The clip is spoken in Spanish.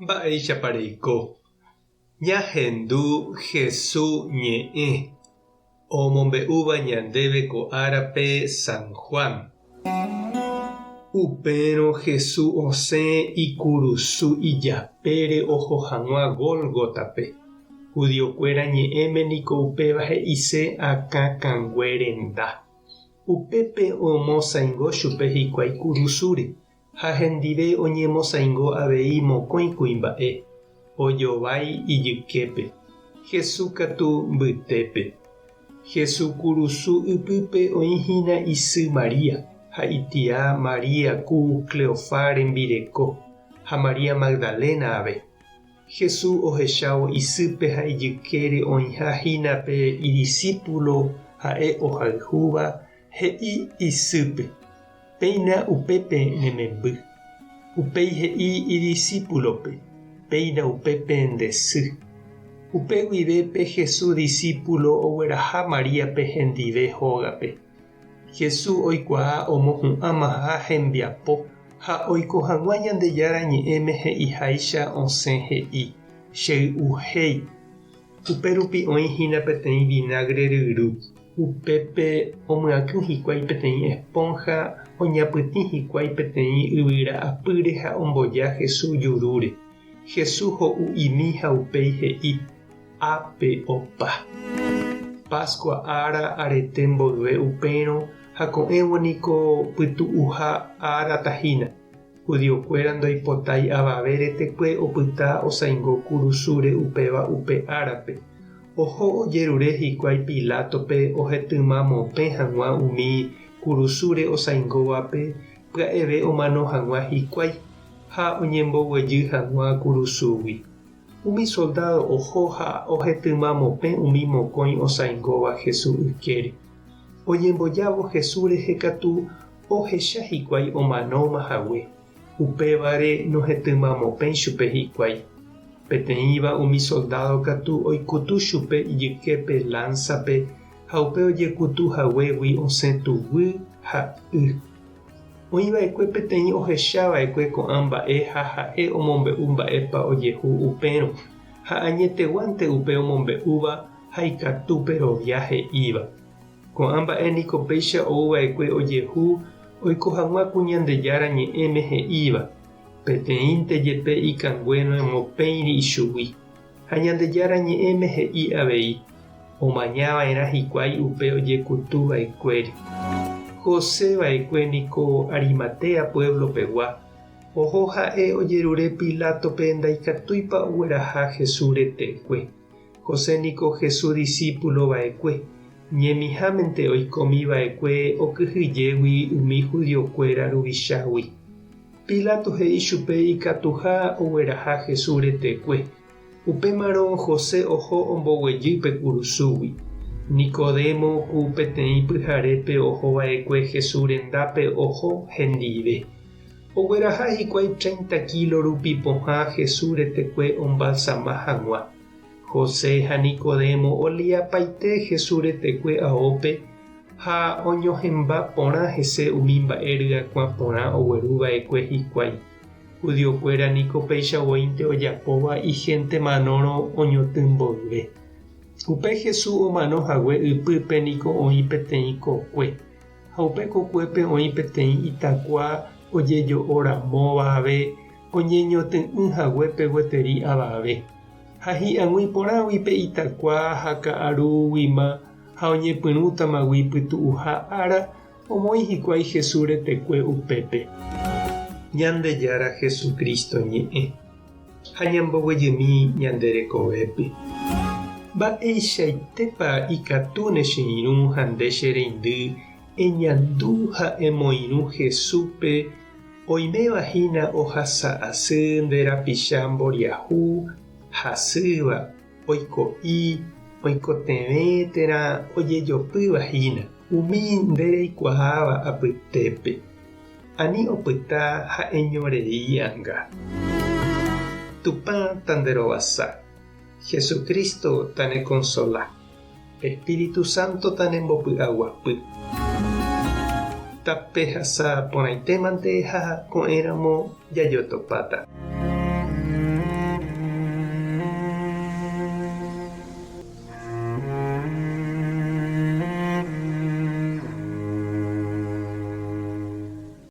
Mba'eichapareiko. Ñahendu Jesús ñe'ẽ omombe'úva ñandéve ko árape San Juan. Upérõ Jesús osẽ ikurusu ijapére oho hag̃ua Gólgotape. Judiokuéra ñe'ẽme niko upéva he'ise akãkãnguerenda. Upépe omosãingo chupe hikuái kurusúre ha hendive oñemosãingo avei mokõi kuimba'e. Ojovái ijyképe. Jesús katu mbytépe. Jesús kurusu ypýpe oĩhína isy Maria ha itia Maria ku Cleofá rembireko ha Maria Magdalena ave. Jesús ohechávo isýpe ha ijykére oĩhahína pe idiscípulo ha'e ohayhúva he'i isýpe. Péina upépe nememby. Upéi he'i idiscípulope. Péina upépe ndesy. Upe guivépe Jesús discípulo ogueraha Maríape hendive hógape. Jesús oikuaa omohu'ãmaha hembiapo ha oiko hag̃ua Ñandejára ñe'ẽme he'iháicha osẽ he'i chey'uhéi. Upérupi oĩhína peteĩ vinagre ryru. Upépe omyakỹ hikuái peteĩ esponja oñapytĩ hikuái peteĩ yvyra apýre ha omboja Jesús jurúre. Jesús ho'u imi ha upéi he'i ápe opa. Pascua ára arete mboyve upérõ ha ko'ẽvo niko pytu'uha ára tahína. Judiokuéra ndoipotái avave retekue opyta osãingo kurusúre upéva upe árape. Oho ojerure hikuái Pilátope ohetỹma mopẽ hag̃ua umi kurusúre osãingovape pya'eve omano hag̃ua hikuái ha oñemboguejy hag̃ua kurusúgui. Umi soldado oho ha ohetýma mopẽ umi mokõi osãingóva Jesús ykére. Oñembojávo Jesús rehekatu ohecha hikuái omanómahague. Upévare nohetýma mopẽ chupe hikuái. Peteĩva umi soldado katu oikutu chupe ijyképe lánzape ha upe ojekutuhaguégui osẽ tuvy ha y. Oĩva'ekue peteĩ ohechava'ekue ko'ã mba'e ha ha'e omombe'u mba'épa ojehu upérõ ha añeteguánte upe omombe'úva ha ikatúpe rovia he'íva. Ko'ã mba'e niko péicha ouva'ekue ojehu oiko hag̃ua ku Ñandejára ñe'ẽme he'íva. Peteĩnte jepe ikanguére mopéiri ichugui. Ha Ñandejára ñe'ẽme he'i avei. Omañava'erã hikuái upe ojekutuva'ekuére. José va'ekue niko Arimatea pueblopegua. Oho ha'e ojerure Pilátope ndaikatúipa ogueraha Jesús retekue. José niko Jesús discípulo va'ekue. Ñemihãmente oikomi va'ekue okyhyjégui umi judiokuéra ruvichágui. Pilato he'i chupe ikatuha ogueraha Jesús retekue. Upémarõ José oho omboguejýpe kurusúgui. Nicodemo ku peteĩ pyharépe ohova'ekue Jesús rendápe oho hendive. Ogueraha hikuái 30 kilo rupi pohã Jesús retekue ombalsama hag̃ua. José ha Nicodemo oliapaite Jesús retekue aópe ha oñohẽmba porã hese umi mba'e ryakuã porã ogueruva'ekue hikuái. Judiokuéra niko péichavoínte ojapóva igente manórõ oñotỹmboyve. Upe Jesús omanohague ypýpe niko oĩ peteĩ kokue. Ha upe kokuépe oĩ peteĩ itakua ojejo'oramóvave oñeñotỹ'ỹhaguépe gueteri avave. Ha hi'ãgui porãguipe itakua ha ka'arúguima ha oñepyrũtamagui pytu'uha ára omoi hikuái Jesús retekue upépe. Ñandejára Jesucristo ñe'ẽ. Ha ñamboguejymi ñande rekovépe. Mba'eichaitépa ikatu necheirũ ha nde che reindy eñandu ha emoirũ Jesúspe oimevahína ohasa asy nde rapicha mboriahu hasýva oiko'i oikotevéterã ojejopývahína umi nde reikuaáva apytépe. Ani opyta ha eñoreíanga. Tupã tanderovasa. Jesucristo tane consola. Espíritu Santo tane mbopy'aguapy. Tape hasa porãitémante ha ko'ẽramo jajotopáta.